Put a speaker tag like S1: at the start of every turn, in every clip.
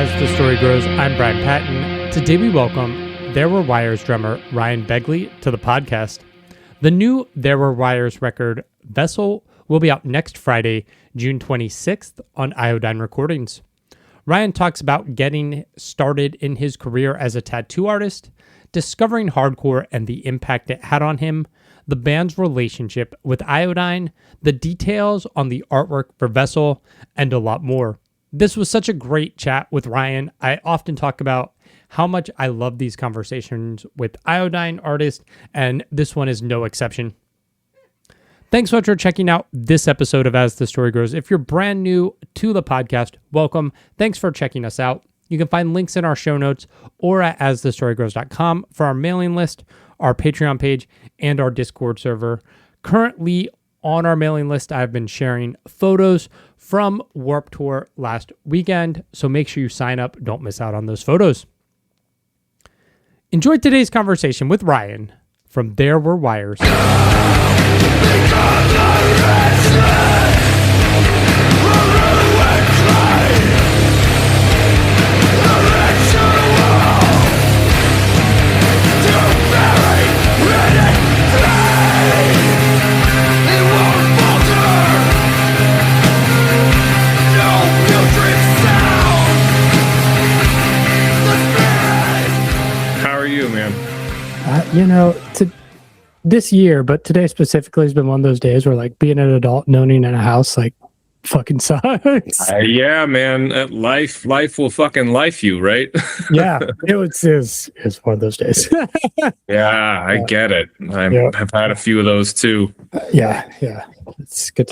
S1: As the Story Grows, I'm Brian Patton. Today we welcome There Were Wires drummer Ryan Begley to the podcast. The new There Were Wires record, Vessel, will be out next Friday, June 26th on Iodine Recordings. Ryan talks about getting started in his career as a tattoo artist, discovering hardcore and the impact it had on him, the band's relationship with Iodine, the details on the artwork for Vessel, and a lot more. This was such a great chat with Ryan. I often talk about how much I love these conversations with Iodine artists, and this one is no exception. Thanks so much for checking out this episode of As the Story Grows. If you're brand new to the podcast, welcome. Thanks for checking us out. You can find links in our show notes or at asthestorygrows.com for our mailing list, our Patreon page, and our Discord server. Currently on our mailing list, I've been sharing photos from Warped Tour last weekend, so make sure you sign up. Don't miss out on those photos. Enjoy today's conversation with Ryan from There Were Wires. This year, but today specifically has been one of those days where, like, being an adult and owning in a house, like, fucking sucks.
S2: Yeah, man. Life will fucking life you, right?
S1: Yeah, it's one of those days.
S2: Yeah, I get it. I've had a few of those too.
S1: Yeah, it's good.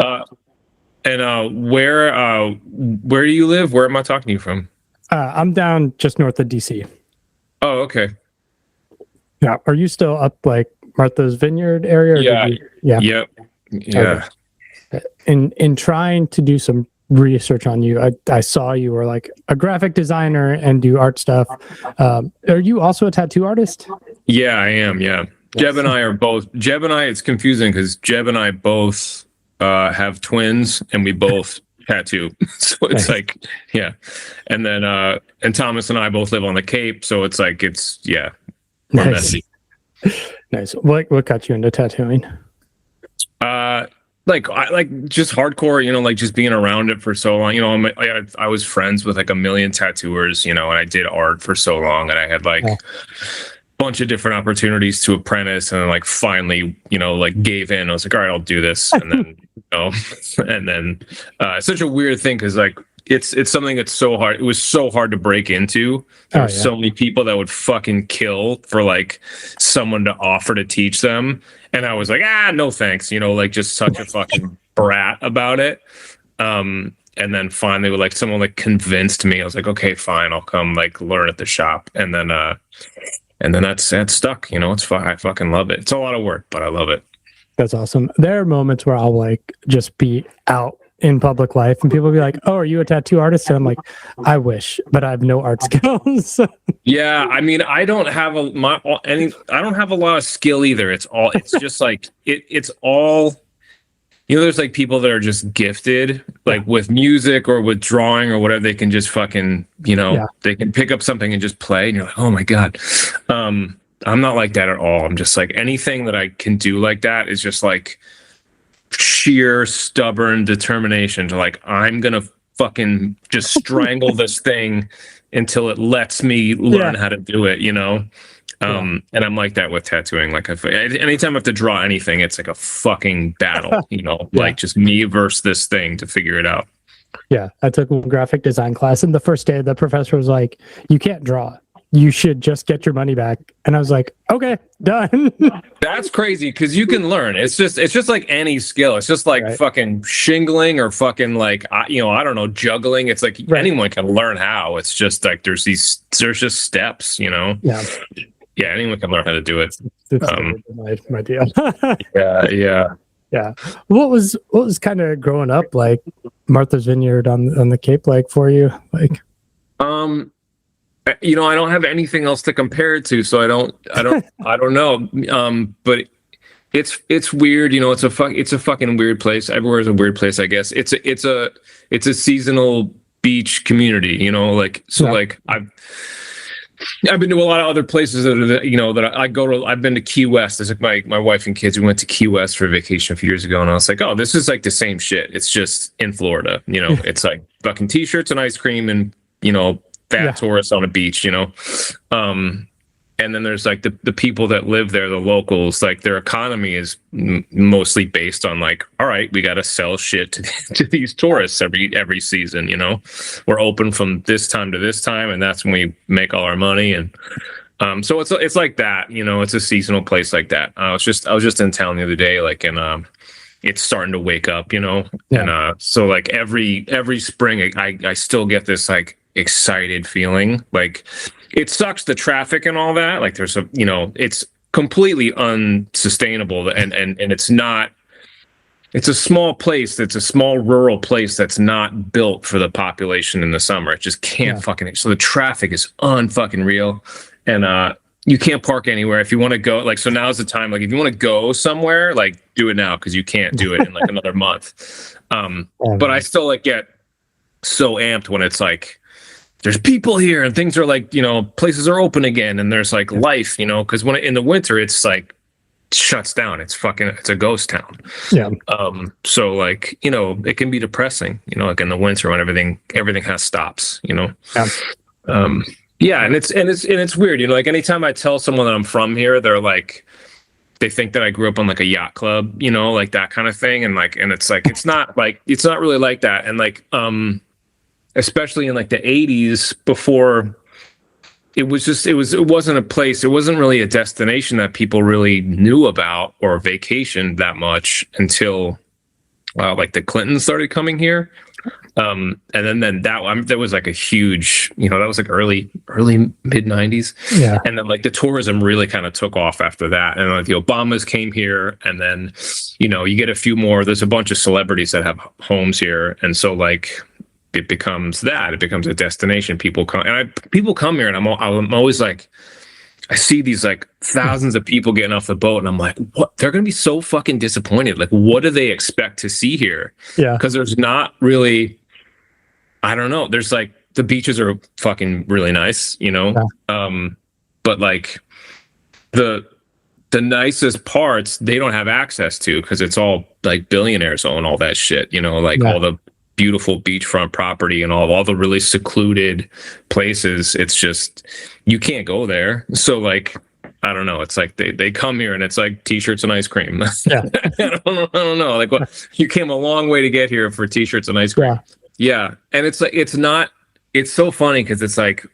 S2: And where do you live? Where am I talking to you from?
S1: I'm down just north of DC.
S2: Oh, okay.
S1: Yeah, are you still up like Martha's Vineyard area?
S2: Yeah.
S1: Okay. In trying to do some research on you, I saw you were like a graphic designer and do art stuff. Are you also a tattoo artist?
S2: Yeah, I am. Yeah, Jeb and I, it's confusing because Jeb and I both have twins and we both tattoo. So it's like, yeah. And then and Thomas and I both live on the Cape, so it's like we're messy.
S1: Nice. What got you into tattooing?
S2: Like just hardcore, like just being around it for so long. I was friends with like a million tattooers, and I did art for so long, and I had like a bunch of different opportunities to apprentice, and then like finally, like gave in. I was like, all right, I'll do this, and then and then it's such a weird thing because like it's something that's so hard. It was so hard to break into. There were so many people that would fucking kill for like someone to offer to teach them. And I was like, no thanks. Like just such a fucking brat about it. And then finally someone like convinced me. I was like, okay, fine. I'll come like learn at the shop. And then that's stuck, it's fine. I fucking love it. It's a lot of work, but I love it.
S1: That's awesome. There are moments where I'll like just be out in public life and people will be like, oh, are you a tattoo artist? And I'm like, I wish, but I have no art skills.
S2: Yeah, I mean, I don't have a lot of skill either. It's just like it's all, there's like people that are just gifted like with music or with drawing or whatever. They can just fucking, they can pick up something and just play and you're like, oh my God. I'm not like that at all. I'm just like anything that I can do like that is just like sheer stubborn determination to like, I'm gonna fucking just strangle this thing until it lets me learn how to do it, and I'm like that with tattooing. Like anytime I have to draw anything, it's like a fucking battle, like just me versus this thing to figure it out.
S1: Yeah, I took a graphic design class and the first day the professor was like, you can't draw. You should just get your money back. And I was like, okay, done.
S2: That's crazy because you can learn. It's just like any skill. It's just like fucking shingling or fucking like, I don't know, juggling. It's like anyone can learn how. It's just like there's just steps, Yeah. Yeah, anyone can learn how to do it.
S1: My deal.
S2: Yeah.
S1: What was kind of growing up like Martha's Vineyard on the Cape like for you? Like
S2: I don't have anything else to compare it to, so I don't know. But it's weird, it's a fucking weird place. Everywhere is a weird place, I guess. It's a seasonal beach community, you know, like, so like I've been to a lot of other places that, you know, that I go to. I've been to Key West. There's like my wife and kids, we went to Key West for a vacation a few years ago, and I was like, oh, this is like the same shit. It's just in Florida, you know. It's like fucking t-shirts and ice cream and, you know, fat tourists on a beach, you know. And then there's like the people that live there, the locals, like their economy is mostly based on like, all right, we got to sell shit to these tourists every season. You know, we're open from this time to this time, and that's when we make all our money. And so it's like that. You know, it's a seasonal place like that. I was just in town the other day, like, and it's starting to wake up. You know, and so like every spring, I still get this like excited feeling. Like, it sucks, the traffic and all that. Like, there's a, you know, it's completely unsustainable, and it's not. It's a small place. It's a small rural place that's not built for the population in the summer. It just can't fucking. So the traffic is unfucking real, and you can't park anywhere if you want to go. Like, so now's the time. Like, if you want to go somewhere, like, do it now, because you can't do it in like another month. But I still like get so amped when it's like, there's people here and things are like, you know, places are open again and there's like life, you know, because when in the winter it's like shuts down. It's a ghost town. Yeah. So like, you know, it can be depressing, you know, like in the winter when everything has stops, you know. Yeah. And it's weird, you know, like anytime I tell someone that I'm from here, they're like, they think that I grew up on like a yacht club, you know, like that kind of thing. And like, and it's like, it's not really like that. And like, especially in like the 80s, before it wasn't a place, it wasn't really a destination that people really knew about or vacationed that much until like the Clintons started coming here. And then that was like a huge, you know, that was like early mid 90s. Yeah. And then like the tourism really kind of took off after that. And like the Obamas came here, and then, you know, you get a few more, there's a bunch of celebrities that have homes here. And so like, it becomes a destination. People come here, and I'm always like, I see these like thousands of people getting off the boat, and I'm like, what? They're going to be so fucking disappointed. Like, what do they expect to see here? Yeah. Because there's not really, I don't know. There's like, the beaches are fucking really nice, you know? Yeah. But like the nicest parts, they don't have access to, because it's all like billionaires own all that shit, you know, like all the beautiful beachfront property and all the really secluded places. It's just, you can't go there. So like, I don't know. It's like they come here and it's like t-shirts and ice cream. Yeah. I don't know. Like, what, you came a long way to get here for t-shirts and ice cream. Yeah. And it's like, it's so funny, because it's like,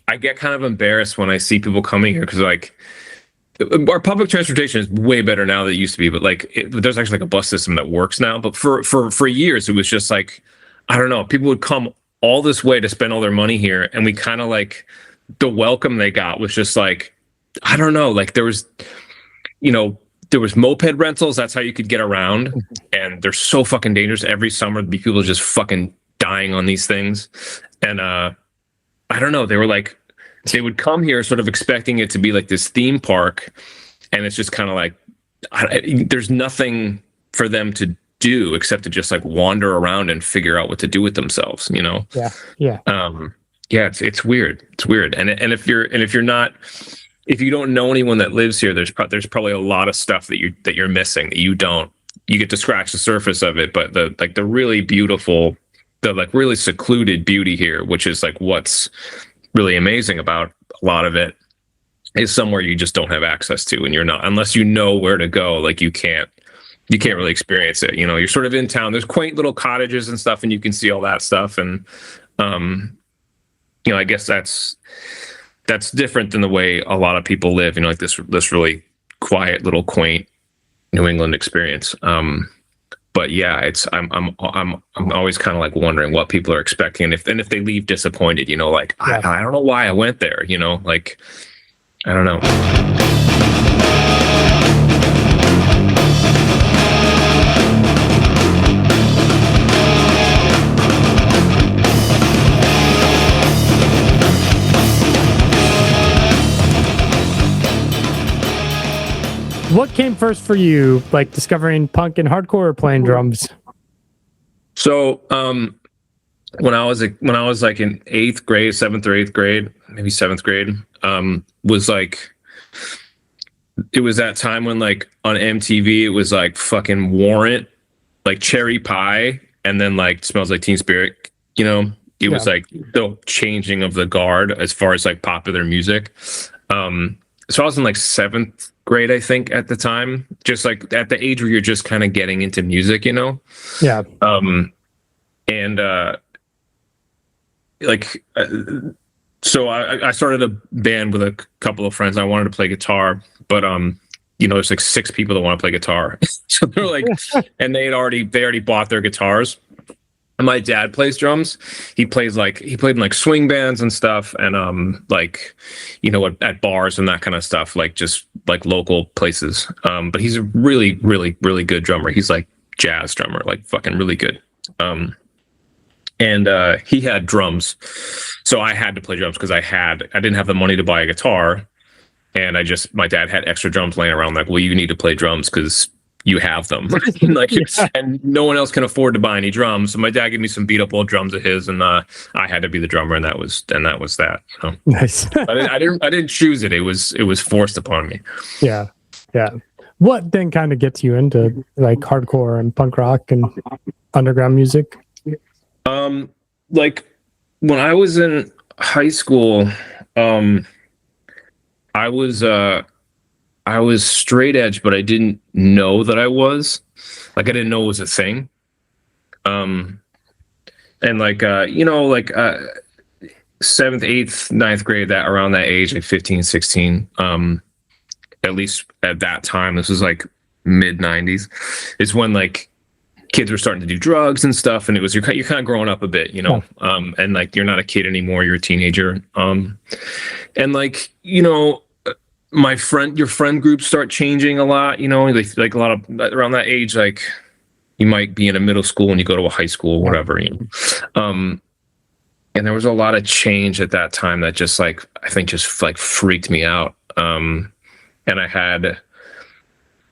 S2: I get kind of embarrassed when I see people coming here, because like, our public transportation is way better now than it used to be, but like there's actually like a bus system that works now. But for years, it was just like, I don't know, people would come all this way to spend all their money here, and we kind of like, the welcome they got was just like, I don't know, like there was moped rentals. That's how you could get around, and they're so fucking dangerous. Every summer, there'd be people just fucking dying on these things, and I don't know, they were like, they would come here sort of expecting it to be like this theme park, and it's just kind of like, there's nothing for them to do except to just like wander around and figure out what to do with themselves, you know? Yeah. Yeah. Yeah. It's weird. It's weird. And if you don't know anyone that lives here, there's probably a lot of stuff that you're missing, that you get to scratch the surface of it. But the really beautiful, the like really secluded beauty here, which is like what's really amazing about a lot of it, is somewhere you just don't have access to, and you're not, unless you know where to go, like you can't really experience it. You know, you're sort of in town, there's quaint little cottages and stuff, and you can see all that stuff. And you know, I guess that's different than the way a lot of people live, you know, like this really quiet little quaint New England experience. But yeah, I'm always kind of like wondering what people are expecting, and if they leave disappointed, you know, like I don't know why I went there, you know, like I don't know.
S1: What came first for you, like discovering punk and hardcore, or playing drums?
S2: So when I was like in eighth grade, seventh or eighth grade, maybe seventh grade, was like, it was that time when like on MTV it was like fucking Warrant, like Cherry Pie, and then like Smells Like Teen Spirit. You know, it was like the changing of the guard as far as like popular music. So I was in like seventh grade, I think, at the time, just like at the age where you're just kind of getting into music, you know?
S1: Yeah.
S2: And like, so I started a band with a couple of friends. I wanted to play guitar, but you know, there's like 6 people that want to play guitar. So they're like, and they already bought their guitars. And my dad plays drums. He played in like swing bands and stuff, and like, you know, at bars and that kind of stuff, like just like local places. But he's a really, really, really good drummer. He's like jazz drummer, like fucking really good. And he had drums, so I had to play drums because I didn't have the money to buy a guitar, and my dad had extra drums laying around. Like, well, you need to play drums because you have them. Like, and no one else can afford to buy any drums. So my dad gave me some beat up old drums of his, and I had to be the drummer, and that was that. So.
S1: Nice.
S2: I didn't choose it. It was forced upon me.
S1: Yeah. What then kind of gets you into like hardcore and punk rock and underground music?
S2: Like when I was in high school, I was straight edge, but I didn't know that I was. Like, I didn't know it was a thing. And like, you know, like 7th, 8th, 9th grade, that around that age, like 15, 16, at least at that time, this was like mid 90s, is when like kids were starting to do drugs and stuff. And it was, you're kind of growing up a bit, you know, and like, you're not a kid anymore, you're a teenager. And like, you know, your friend groups start changing a lot, you know, like a lot of around that age, like you might be in a middle school and you go to a high school or whatever, you know. And there was a lot of change at that time that just like, I think just like freaked me out. And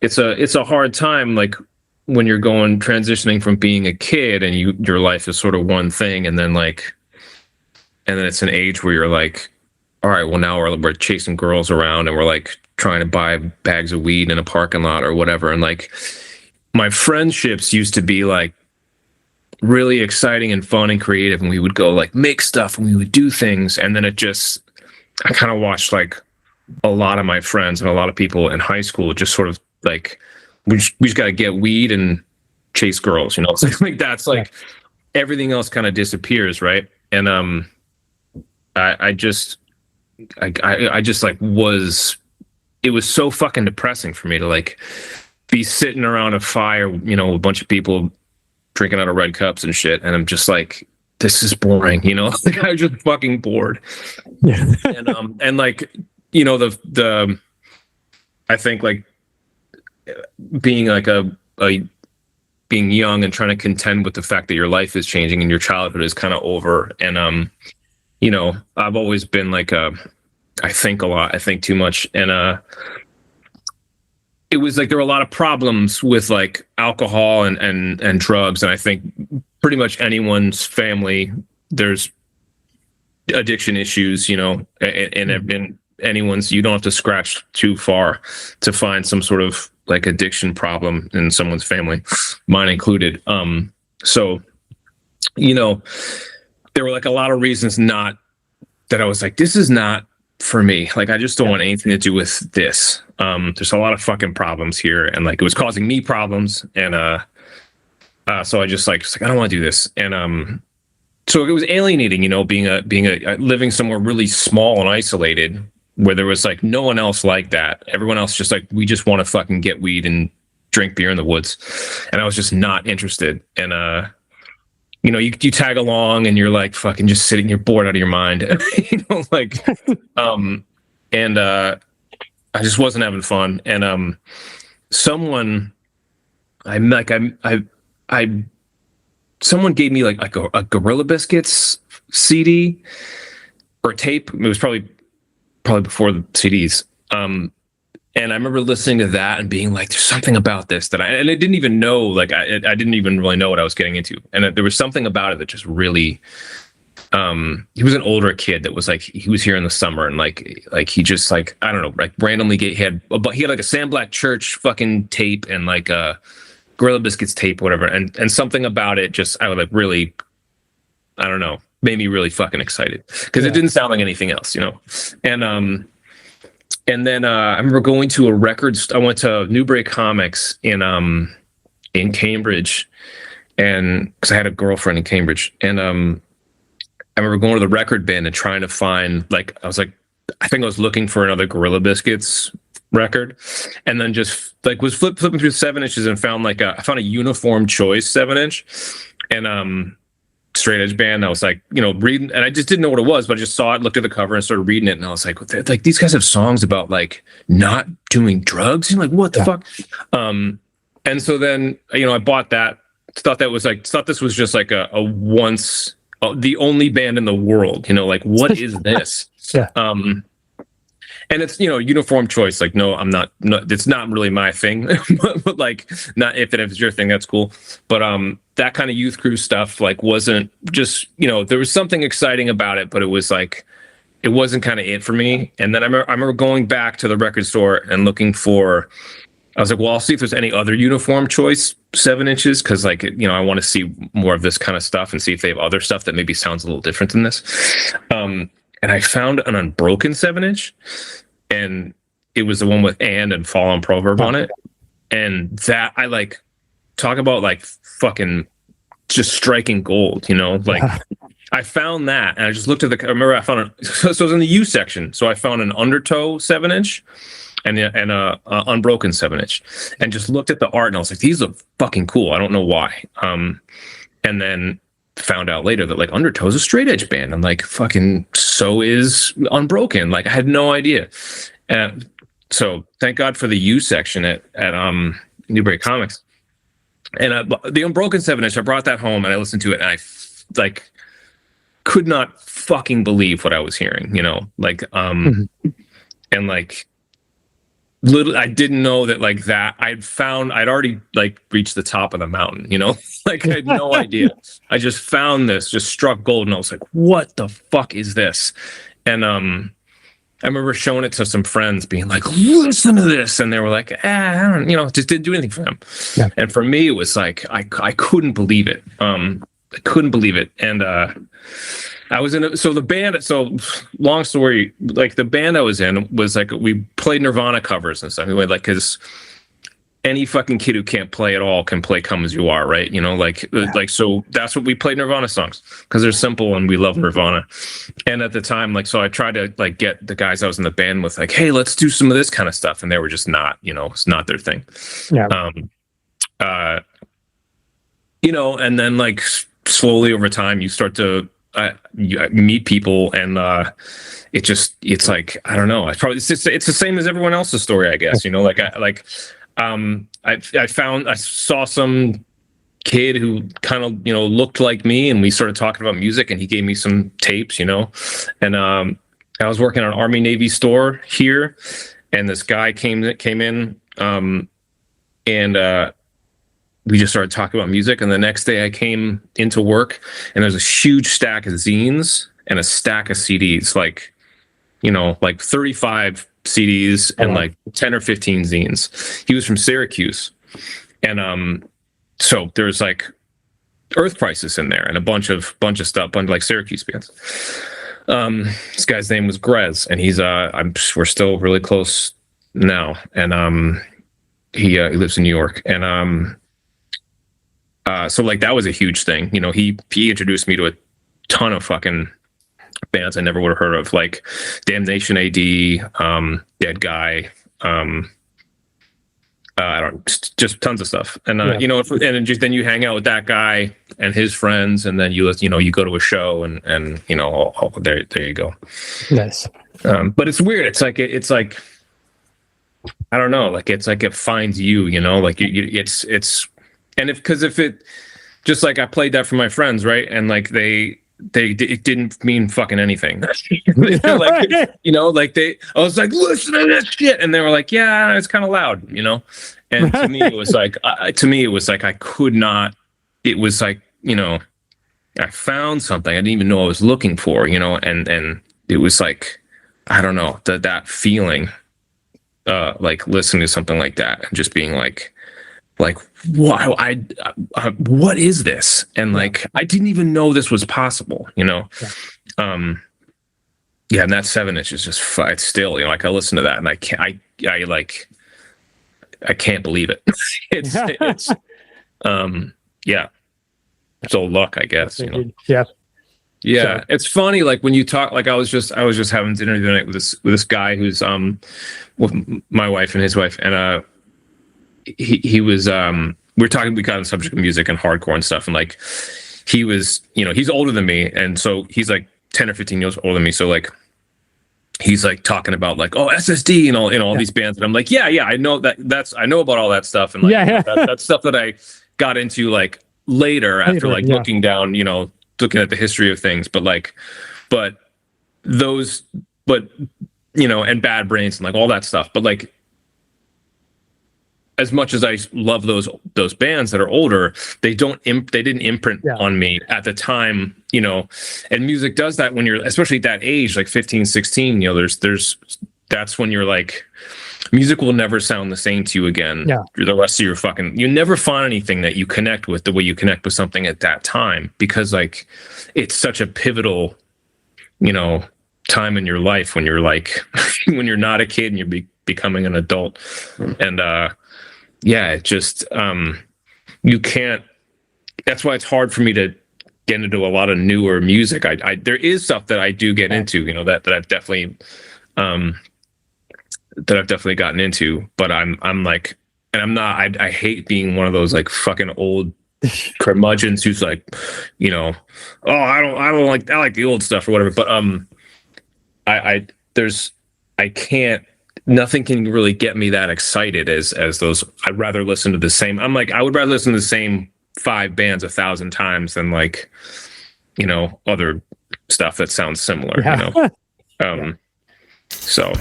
S2: it's a hard time, like when you're transitioning from being a kid and your life is sort of one thing. And then it's an age where you're like, all right, well, now we're chasing girls around and we're like trying to buy bags of weed in a parking lot or whatever. And like my friendships used to be like really exciting and fun and creative. And we would go like make stuff and we would do things. And then I kind of watched like a lot of my friends and a lot of people in high school just sort of like, we just got to get weed and chase girls, you know? So like that's like everything else kind of disappears. Right. And I just like it was so fucking depressing for me to like be sitting around a fire, you know, a bunch of people drinking out of red cups and shit. And I'm just like, this is boring, you know, like I was just fucking bored. Yeah. And like, you know, I think like being like being young and trying to contend with the fact that your life is changing and your childhood is kind of over. And, you know, I've always been like I think a lot. I think too much. And it was like there were a lot of problems with like alcohol and drugs. And I think pretty much anyone's family, there's addiction issues, you know, and anyone's, you don't have to scratch too far to find some sort of like addiction problem in someone's family, mine included. So, you know, there were like a lot of reasons not that I was like, this is not for me. Like, I just don't want anything to do with this. There's a lot of fucking problems here. And like, it was causing me problems. And, so I just like, I don't want to do this. And, so it was alienating, you know, being living somewhere really small and isolated where there was like no one else like that. Everyone else just like, we just want to fucking get weed and drink beer in the woods. And I was just not interested. And, you know, you tag along and you're like fucking just sitting, you're bored out of your mind, you know, like, and I just wasn't having fun. And someone gave me like a Gorilla Biscuits CD or tape. It was probably before the CDs. And I remember listening to that and being like, there's something about this and I didn't even know, like, I didn't even really know what I was getting into. And there was something about it that just really, he was an older kid that was like, he was here in the summer and like he just like, I don't know, like randomly he had like a Sam Black Church fucking tape and like a Gorilla Biscuits tape, whatever. And something about it just, I was like really, I don't know, made me really fucking excited because it didn't sound like anything else, you know? And then I remember going to I went to Newbury Comics in Cambridge, and because I had a girlfriend in Cambridge, and I remember going to the record bin and trying to find, like, I think I was looking for another Gorilla Biscuits record, and then just like was flipping through 7-inches and found I found a Uniform Choice 7-inch, and straight edge band. I was like, you know, reading, and I just didn't know what it was, but I just saw it, looked at the cover, and started reading it, and I was like, these guys have songs about like not doing drugs, and like, what the fuck? And so then, you know, I bought that, thought this was just like a once the only band in the world, you know, like, what is this? And it's, you know, Uniform Choice. Like, no, it's not really my thing, but like, not if it's your thing, that's cool. But that kind of youth crew stuff, like, wasn't just, you know, there was something exciting about it, but it was like, it wasn't kind of it for me. And then I remember going back to the record store and looking for, I was like, well, I'll see if there's any other Uniform Choice 7-inches, because, like, you know, I want to see more of this kind of stuff and see if they have other stuff that maybe sounds a little different than this. And I found an Unbroken 7-inch, and it was the one with and Fall on Proverb on it. And that, I like, talk about like fucking just striking gold, you know, like I found that, and I just looked at I remember I found it. So it was in the U section. So I found an Undertow 7-inch and a Unbroken 7-inch, and just looked at the art, and I was like, these look fucking cool. I don't know why. And then found out later that like Undertow is a straight edge band. I'm like, fucking, so is Unbroken. Like, I had no idea. And so thank God for the U section at Newbury Comics. And the Unbroken 7-inch, I brought that home and I listened to it, and I like could not fucking believe what I was hearing, you know, like, and like, I didn't know that, like, that I'd already like reached the top of the mountain, you know, like, I had no idea. I just found this, just struck gold, and I was like, what the fuck is this? And I remember showing it to some friends, being like, listen to this, and they were like, I don't, you know, just didn't do anything for them. And for me, it was like, I couldn't believe it. I couldn't believe it. And I was long story, like, the band I was in was like, we played Nirvana covers and stuff. We went, like, because any fucking kid who can't play at all can play Come As You Are, right? You know, like, so that's what we played, Nirvana songs, because they're simple and we love Nirvana. And at the time, like, so I tried to like get the guys I was in the band with, like, hey, let's do some of this kind of stuff, and they were just not, you know, it's not their thing. You know, and then like slowly over time, you start to you meet people, and it's like, I don't know, it's the same as everyone else's story, I guess, you know, like, I saw some kid who kind of, you know, looked like me, and we started talking about music, and he gave me some tapes, you know, and I was working on an Army Navy store here, and this guy came in, and we just started talking about music. And the next day I came into work, and there's a huge stack of zines and a stack of CDs, like, you know, like 35 CDs and like 10 or 15 zines. He was from Syracuse. And so there's like Earth Crisis in there, and a bunch of stuff, bunch of like Syracuse bands. This guy's name was Grez, and he's we're still really close now. And he lives in New York. And so like that was a huge thing, you know. He introduced me to a ton of fucking bands I never would have heard of, like Damnation AD, Dead Guy, I don't, just tons of stuff. And you know, and just then you hang out with that guy and his friends, and then you go to a show, and you know, there you go.
S3: Nice.
S2: But it's weird. It's like I don't know, like, it's like it finds you, you know, like it's. And if it just like, I played that for my friends, right? And like, they it didn't mean fucking anything. Like, you know, like I was like, listen to this shit, and they were like, yeah, it's kind of loud, you know. And to me, it was like, I could not. It was like, you know, I found something I didn't even know I was looking for, you know, and it was like, I don't know, that feeling, like listening to something like that and just being like, wow, what is this? And like, I didn't even know this was possible, you know? Yeah. And that 7-inch is just, it's still, you know, like I listen to that and I can't believe it. it's, yeah. It's all luck, I guess, you know?
S1: Yeah.
S2: Yeah. So, it's funny. Like when you talk, like I was just having dinner the other night with this guy who's, with my wife and his wife. And, he was we got on the subject of music and hardcore and stuff, and like he was, you know, he's older than me, and so he's like 10 or 15 years older than me, so like he's like talking about like, oh, SSD and all these bands, and I'm like, yeah, I know I know about all that stuff, and like that's stuff that I got into like later after like looking down, you know, looking at the history of things, but you know, and Bad Brains and like all that stuff, but like as much as I love those bands that are older, they didn't imprint on me at the time, you know, and music does that when you're, especially at that age, like 15, 16, you know, that's when you're like, music will never sound the same to you again. The rest of your you never find anything that you connect with the way you connect with something at that time, because like, it's such a pivotal, you know, time in your life when you're like, when you're not a kid and you're becoming an adult. And, yeah, it just, you can't, that's why it's hard for me to get into a lot of newer music. There is stuff that I do get into, you know, that I've definitely gotten into, but I'm like, and I'm not, I hate being one of those like fucking old curmudgeons who's like, you know, oh, I like the old stuff or whatever, but, I can't, nothing can really get me that excited as those. I'd rather listen to the same. I would rather listen to the same 5 bands 1,000 times than like, you know, other stuff that sounds similar, you know? So.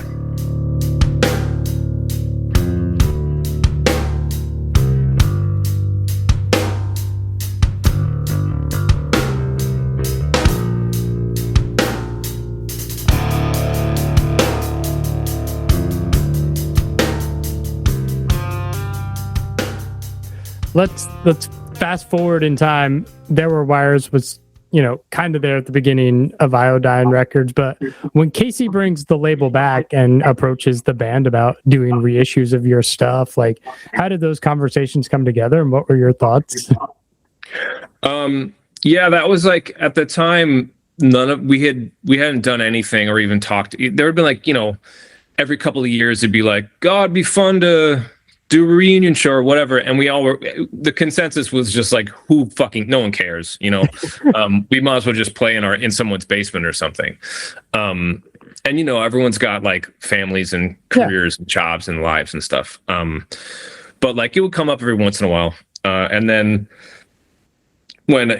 S1: Let's fast forward in time. There Were Wires was, you know, kind of there at the beginning of Iodine Records, but when Casey brings the label back and approaches the band about doing reissues of your stuff, like how did those conversations come together and what were your thoughts?
S2: Yeah, that was like at the time, we hadn't done anything or even talked. There had been like, you know, every couple of years it'd be like, God, it'd be fun to do a reunion show or whatever, and the consensus was just like, no one cares, you know. We might as well just play in someone's basement or something. And you know, everyone's got like families and careers and jobs and lives and stuff, but like it would come up every once in a while, and then when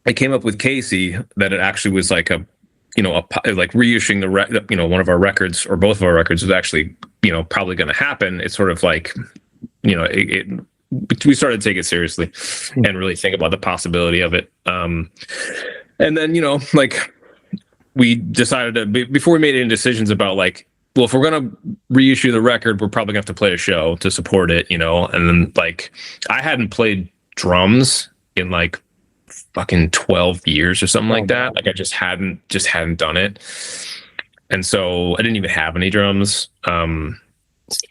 S2: I came up with Casey, that it actually was like like reissuing you know, one of our records or both of our records was actually, you know, probably going to happen. It's sort of like, you know, we started to take it seriously and really think about the possibility of it. And then, you know, like we decided before we made any decisions about like, well, if we're going to reissue the record, we're probably going to have to play a show to support it, you know? And then like, I hadn't played drums in like fucking 12 years or something like that. Like I just hadn't done it. And so I didn't even have any drums. And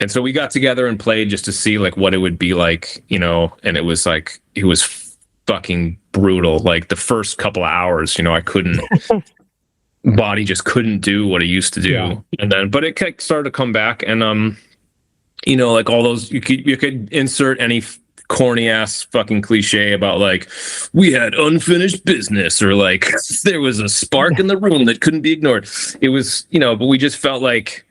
S2: so we got together and played just to see like what it would be like, you know, and it was fucking brutal. Like the first couple of hours, you know, I couldn't, body just couldn't do what it used to do. Yeah. And then, but it started to come back, and, you know, like all those, you could insert any corny ass fucking cliche about like, we had unfinished business, or like there was a spark in the room that couldn't be ignored. It was, you know, but we just felt like,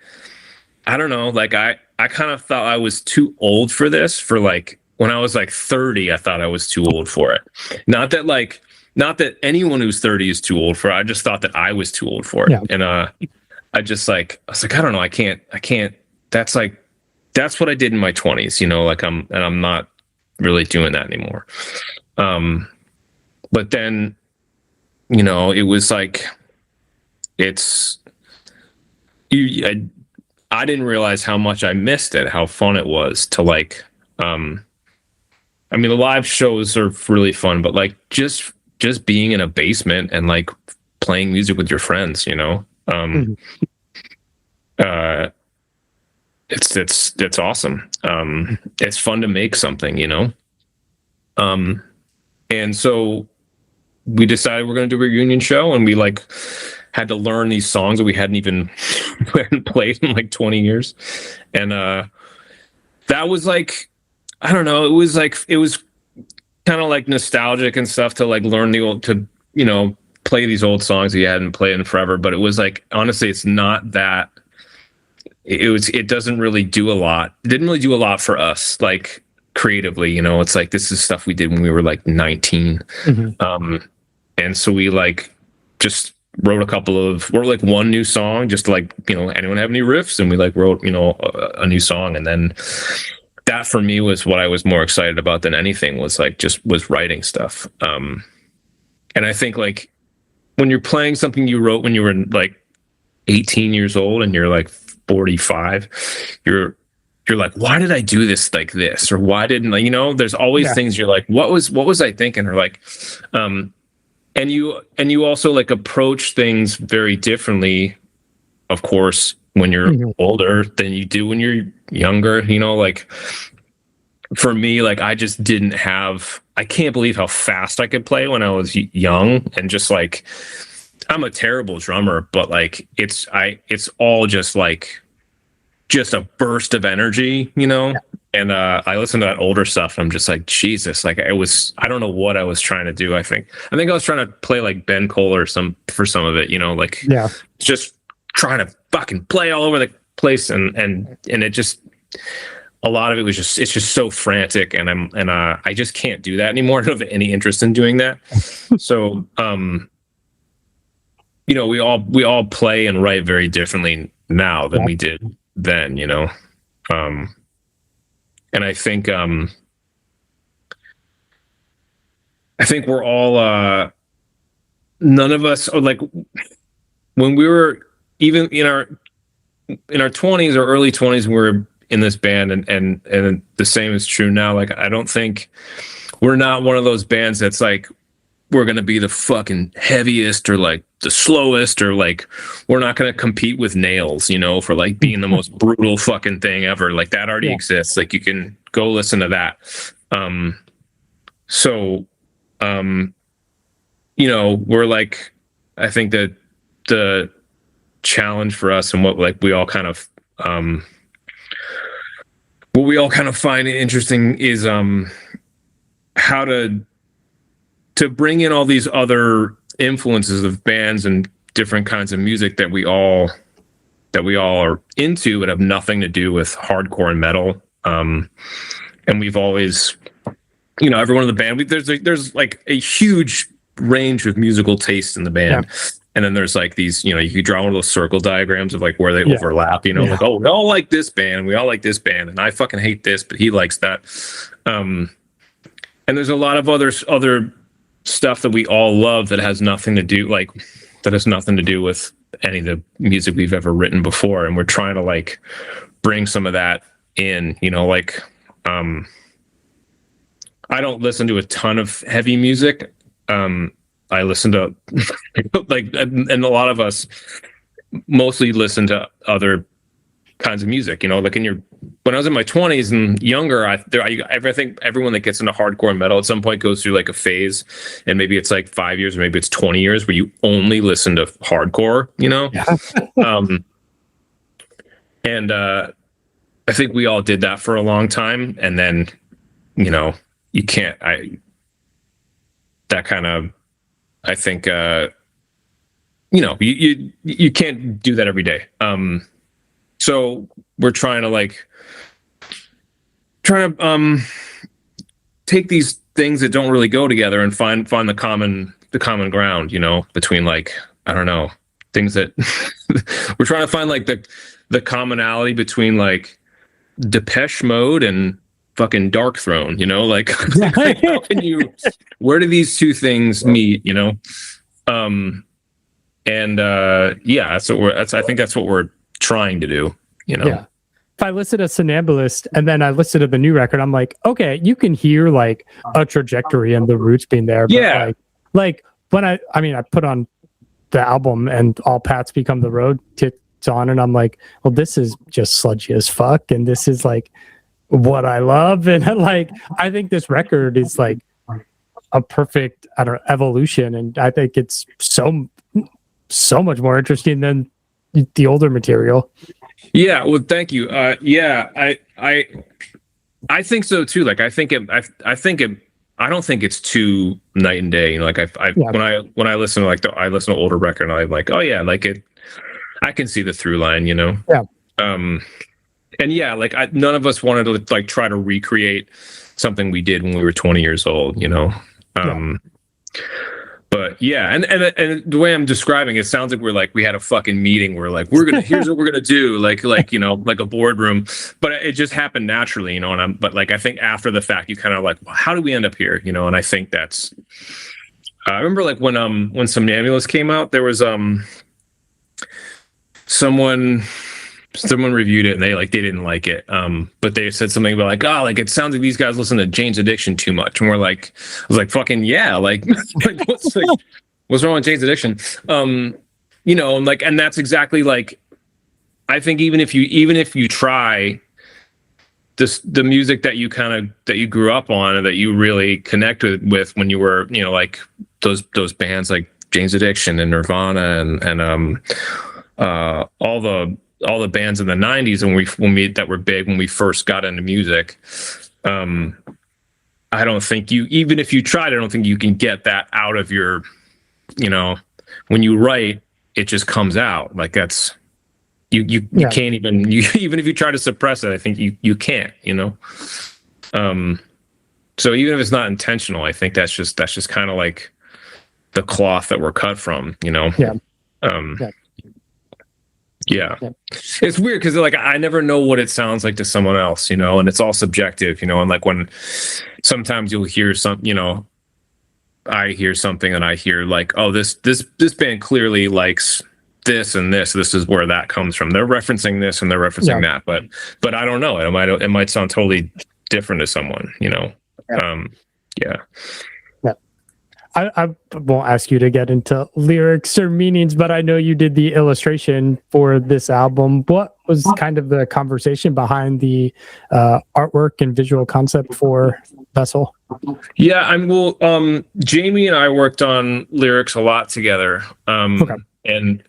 S2: I don't know, like I kind of thought I was too old for this. For like when I was like 30, I thought I was too old for it. Not that like not that anyone who's 30 is too old for it. I just thought that I was too old for it.
S1: Yeah.
S2: And I was like, I don't know, I can't. That's what I did in my 20s, like I'm not really doing that anymore. But then, it was like, I didn't realize how much I missed it, how fun it was to like, I mean, the live shows are really fun, but like just being in a basement and like playing music with your friends, it's awesome. It's fun to make something, and so we decided we're going to do a reunion show, and we like had to learn these songs that we hadn't played in like 20 years. And that was like, I don't know, it was kind of like nostalgic and stuff to like learn play these old songs that you hadn't played in forever. But it was like, honestly, it's not that. It doesn't really do a lot. It didn't really do a lot for us, like creatively, it's like, this is stuff we did when we were like 19. Mm-hmm. And so we like just wrote like one new song, just like, anyone have any riffs? And we like wrote, a new song. And then that for me was what I was more excited about than anything, was like, was writing stuff. And I think like when you're playing something you wrote when you were like 18 years old and you're like 45, you're like, why did I do this like this? Or why didn't I, there's always things you're like, what was I thinking? Or like, and you also like approach things very differently, of course, when you're older than you do when you're younger, like for me, like I just I can't believe how fast I could play when I was young, and just like, I'm a terrible drummer, but like it's all just like a burst of energy, And I listen to that older stuff and I'm just like, Jesus, like I don't know what I was trying to do. I think I was trying to play like Ben Cole or for some of it, like just trying to fucking play all over the place, and it just, a lot of it was it's just so frantic, and I just can't do that anymore. I don't have any interest in doing that. So we all play and write very differently now than we did then, and I think we're all none of us are like, when we were even in our 20s or early 20s, we were in this band, and the same is true now. Like, I don't think we're not one of those bands that's like, we're going to be the fucking heaviest or like the slowest, or like, we're not going to compete with Nails, for like being the most brutal fucking thing ever. Like, that already exists. Like, you can go listen to that. We're like, I think that the challenge for us, and what like we all kind of find interesting, is how to bring in all these other influences of bands and different kinds of music that we all are into, but have nothing to do with hardcore and metal. And we've always, everyone in the band, there's like a huge range of musical taste in the band. Yeah. And then there's like these, you could draw one of those circle diagrams of like where they overlap, like, oh, we all like this band, we all like this band, and I fucking hate this, but he likes that. And there's a lot of other stuff that we all love that has nothing to do with any of the music we've ever written before. And we're trying to like bring some of that in, like, I don't listen to a ton of heavy music. I listen to like, and a lot of us mostly listen to other kinds of music, like when I was in my 20s and younger, I think everyone that gets into hardcore and metal at some point goes through like a phase, and maybe it's like 5 years or maybe it's 20 years where you only listen to hardcore, and I think we all did that for a long time, and then you can't, that kind of, I think you can't do that every day. So we're trying to take these things that don't really go together and find the common the common ground, you know, between like, I don't know, things that we're trying to find like the commonality between like Depeche Mode and fucking Dark Throne, you know, like how can you, where do these two things meet, you know? Yeah, I think that's what we're trying to do, you know?
S1: Yeah. If I listen to Somnambulist and then I listen to the new record, I'm like, okay, you can hear like a trajectory and the roots being there. But
S2: Yeah.
S1: like when I put on the album and All Paths Become the Road it's on, and I'm like, well, this is just sludgy as fuck, and this is like what I love, and like I think this record is like a perfect evolution, and I think it's so much more interesting than the older material.
S2: Yeah, well, thank you. Yeah, I think so too. Like, I don't think it's too night and day. You know, like when I listen to I listen to older record, and I'm like, oh yeah, like I can see the through line. You know.
S1: Yeah.
S2: And yeah, like none of us wanted to like try to recreate something we did when we were 20 years old. You know. But yeah, and the way I'm describing it sounds like we had a fucking meeting where like here's what we're gonna do, like you know, like a boardroom. But it just happened naturally, you know. But like I think after the fact, you kind of like, well, how do we end up here, you know? And I think that's. I remember like when Somnambulist came out, there was someone reviewed it and they didn't like it, but they said something about like, oh, like it sounds like these guys listen to Jane's Addiction too much, and we're like, I was like, fucking yeah, like, what's wrong with Jane's Addiction, you know, and that's exactly like, I think even if you try the music that you grew up on and that you really connected with when you were, you know, like those bands like Jane's Addiction and Nirvana and all the bands in the 90s when we that were big when we first got into music, I don't think even if you tried, I don't think you can get that out of your, you know, when you write, it just comes out. Like that's you can't even even if you try to suppress it, I think you can't, you know. So even if it's not intentional, I think that's just kind of like the cloth that we're cut from, you know. Yeah. It's weird because like I never know what it sounds like to someone else, you know, and it's all subjective, you know, and like when sometimes you'll hear you know, I hear something and I hear like, oh, this band clearly likes this and this is where that comes from. They're referencing this and they're referencing that, but I don't know. It might sound totally different to someone, you know. Yeah.
S1: I won't ask you to get into lyrics or meanings, but I know you did the illustration for this album. What was kind of the conversation behind the artwork and visual concept for Vessel?
S2: Yeah, Jamie and I worked on lyrics a lot together. And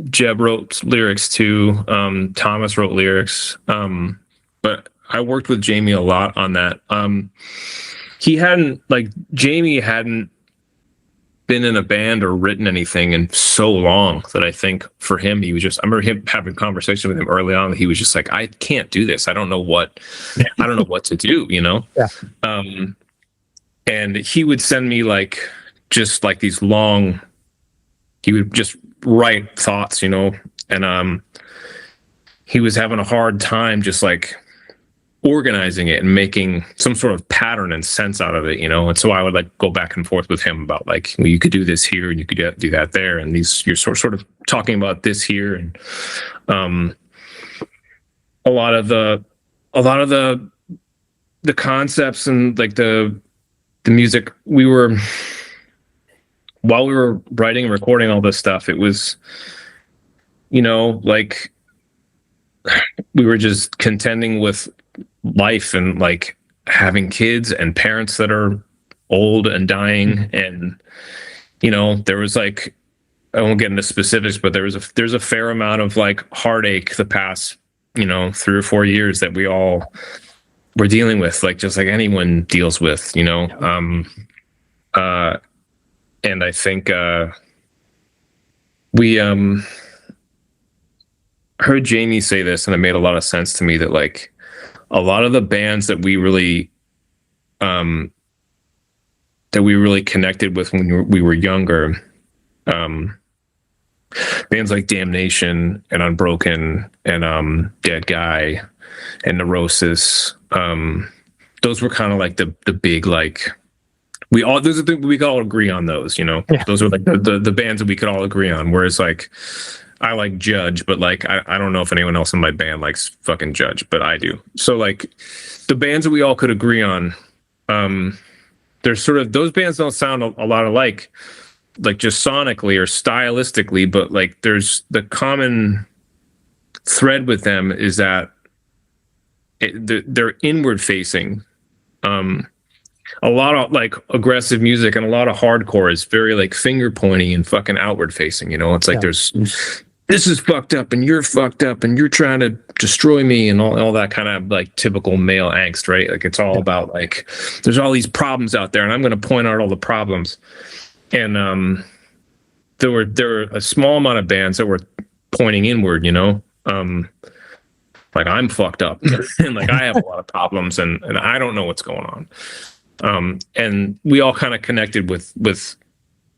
S2: Jeb wrote lyrics too. Thomas wrote lyrics. But I worked with Jamie a lot on that. Jamie hadn't been in a band or written anything in so long that I think for him, I remember him having a conversation with him early on. He was just like, I can't do this. I don't know what to do, you know? Yeah. And he would send me just these long, he would just write thoughts, you know? And, he was having a hard time just like organizing it and making some sort of pattern and sense out of it, you know. And so I would like go back and forth with him about like, well, you could do this here and you could do that there, and you're sort of talking about this here, and a lot of the concepts and like the music while we were writing and recording all this stuff, it was, you know, like we were just contending with life and like having kids and parents that are old and dying. And, you know, there was like, I won't get into specifics, but there's a fair amount of like heartache the past, you know, 3 or 4 years that we all were dealing with, like just like anyone deals with, you know. And I think we heard Jamie say this, and it made a lot of sense to me, that like a lot of the bands that we really that we really connected with when we were younger. Bands like Damnation and Unbroken and Dead Guy and Neurosis. Those were kind of like the big, like, those are the we could all agree on those, you know. Yeah. Those are like the bands that we could all agree on. Whereas like I like Judge, but like I don't know if anyone else in my band likes fucking Judge, but I do. So like the bands that we all could agree on, there's sort of, those bands don't sound a lot alike, like just sonically or stylistically, but like there's the common thread with them is that they're inward facing. A lot of like aggressive music and a lot of hardcore is very like finger pointing and fucking outward facing, you know. It's like there's this is fucked up and you're fucked up and you're trying to destroy me and all that kind of like typical male angst, right? Like it's all about like there's all these problems out there and I'm going to point out all the problems. And there were a small amount of bands that were pointing inward, you know. Like I'm fucked up and like I have a lot of problems and I don't know what's going on. And we all kind of connected with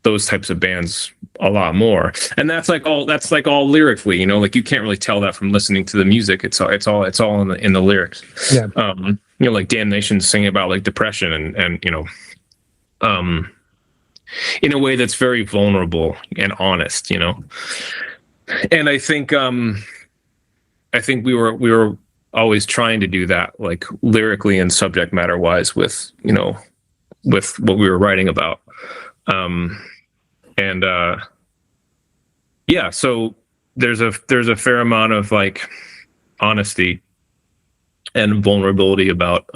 S2: those types of bands a lot more. And that's like all lyrically, you know, like you can't really tell that from listening to the music. It's all in the lyrics. Yeah. You know, like Damnation singing about like depression and you know, in a way that's very vulnerable and honest, you know. And I think we were always trying to do that, like lyrically and subject matter wise, with you know, with what we were writing about. Yeah, so there's a fair amount of like honesty and vulnerability about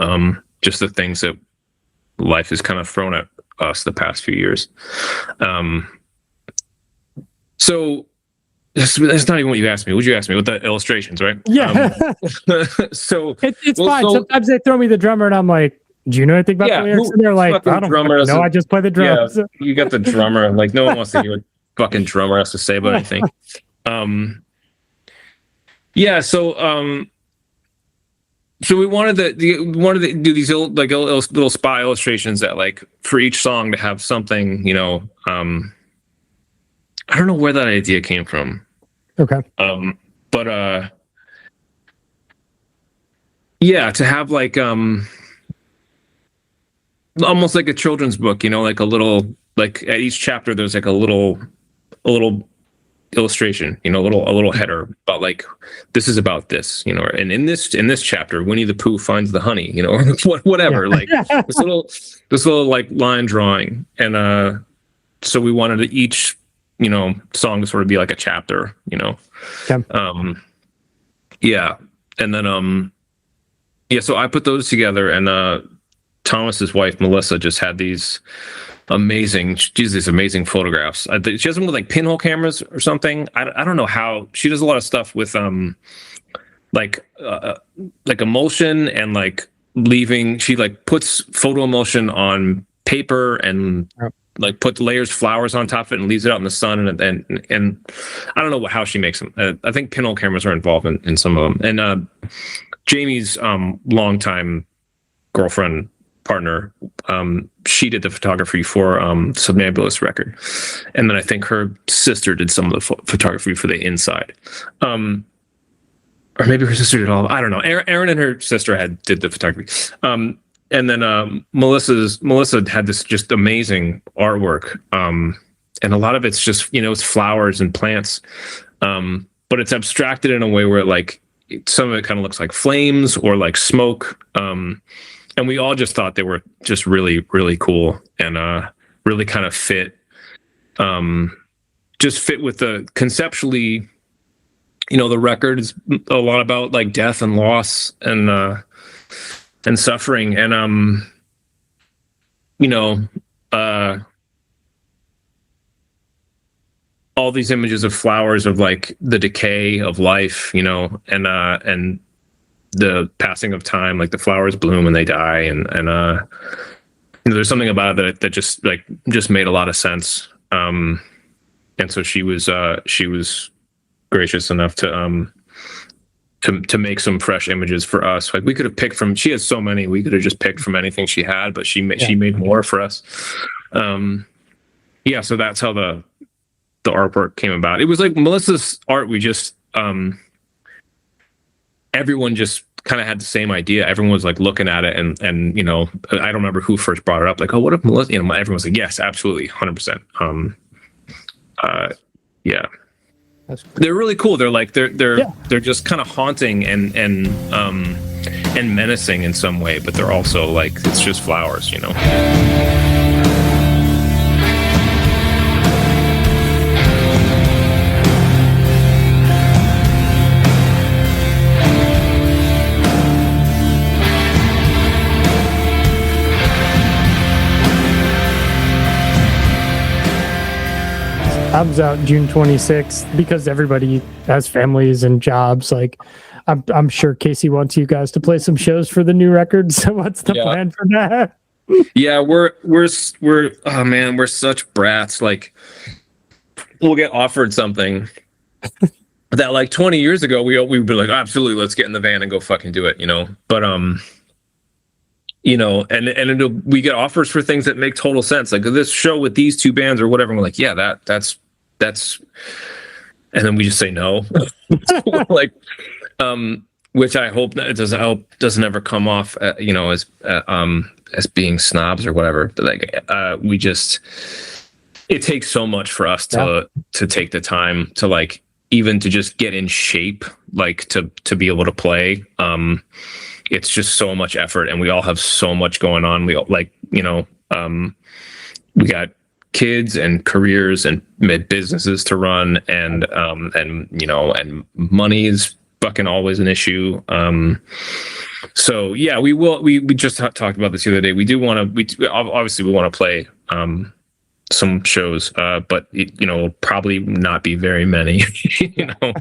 S2: just the things that life has kind of thrown at us the past few years. So that's not even what you asked me. What'd you ask me? With the illustrations, right?
S1: Yeah.
S2: So
S1: it's fine. So, sometimes they throw me the drummer and I'm like, do you know anything about the lyrics? And they're like, I don't know. I just play the drums.
S2: Yeah, you got the drummer. Like no one wants to hear what fucking drummer has to say about anything. Yeah. So we wanted to do these little spy illustrations that like for each song to have something, you know. I don't know where that idea came from.
S1: Okay.
S2: But yeah, to have like almost like a children's book, you know, like a little, like at each chapter there's like a little illustration, you know, a little header about like this is about this, you know, and in this chapter Winnie the Pooh finds the honey, you know, or whatever, like this little like line drawing. And so we wanted each, you know, song to sort of be like a chapter, you know. Okay. Yeah. And then yeah, so I put those together, and Thomas's wife Melissa just had these amazing photographs. She has them with like pinhole cameras or something. I don't know how she does a lot of stuff with like emulsion and like leaving. She like puts photo emulsion on paper and like put layers flowers on top of it and leaves it out in the sun, and I don't know how she makes them. I think pinhole cameras are involved in some of them. And Jamie's longtime girlfriend partner, she did the photography for Somnambulist record, and then I think her sister did some of the photography for the inside, or maybe her sister did all. I don't know. Erin and her sister did the photography. And then Melissa had this just amazing artwork, and a lot of it's just, you know, it's flowers and plants, but it's abstracted in a way where like some of it kind of looks like flames or like smoke, and we all just thought they were just really, really cool and really kind of fit with the conceptually, you know, the record is a lot about like death and loss and suffering, and you know, all these images of flowers, of like the decay of life, you know, and the passing of time, like the flowers bloom and they die, and you know, there's something about it that just made a lot of sense. And so she was gracious enough to to make some fresh images for us. Like we could have picked from, she has so many, we could have just picked from anything she had, but she made more for us. So that's how the artwork came about. It was like Melissa's art. We just, everyone just kind of had the same idea. Everyone was like looking at it and, you know, I don't remember who first brought it up. Like, oh, what if Melissa, you know, everyone was like, yes, absolutely. 100%. Yeah. They're really cool. They're like, they're just kind of haunting and menacing in some way, but they're also like, it's just flowers, you know?
S1: Album's out June 26th because everybody has families and jobs. Like, I'm sure Casey wants you guys to play some shows for the new record. So what's the plan for that?
S2: Yeah, we're oh man, we're such brats. Like, we'll get offered something that like 20 years ago we'd be like, absolutely, let's get in the van and go fucking do it, you know. But you know, and we get offers for things that make total sense, like this show with these two bands or whatever. And we're like, yeah, that's, and then we just say no. Like, which I hope that it doesn't ever come off, you know, as being snobs or whatever. But like, we just, it takes so much for us to take the time to like, even to just get in shape, like to be able to play. It's just so much effort, and we all have so much going on. We all, like, you know, we got kids and careers and businesses to run, and you know, and money is fucking always an issue. So yeah, we just talked about this the other day. We do want to, obviously we want to play some shows, but you know, probably not be very many. You know,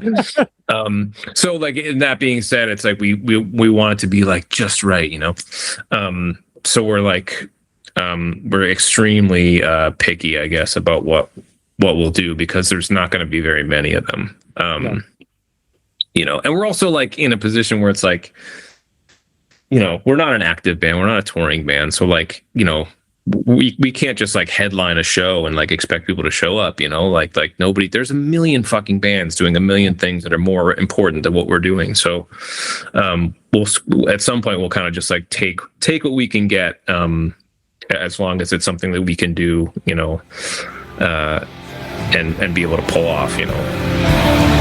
S2: so like, in that being said, it's like we want it to be like just right, you know. So we're like, we're extremely picky, I guess, about what we'll do, because there's not going to be very many of them. You know, and we're also like in a position where it's like, you know, we're not an active band, we're not a touring band, so like, you know, we can't just like headline a show and like expect people to show up, you know, like nobody, there's a million fucking bands doing a million things that are more important than what we're doing. So we'll at some point we'll kind of just like take what we can get, as long as it's something that we can do, you know, and be able to pull off, you know.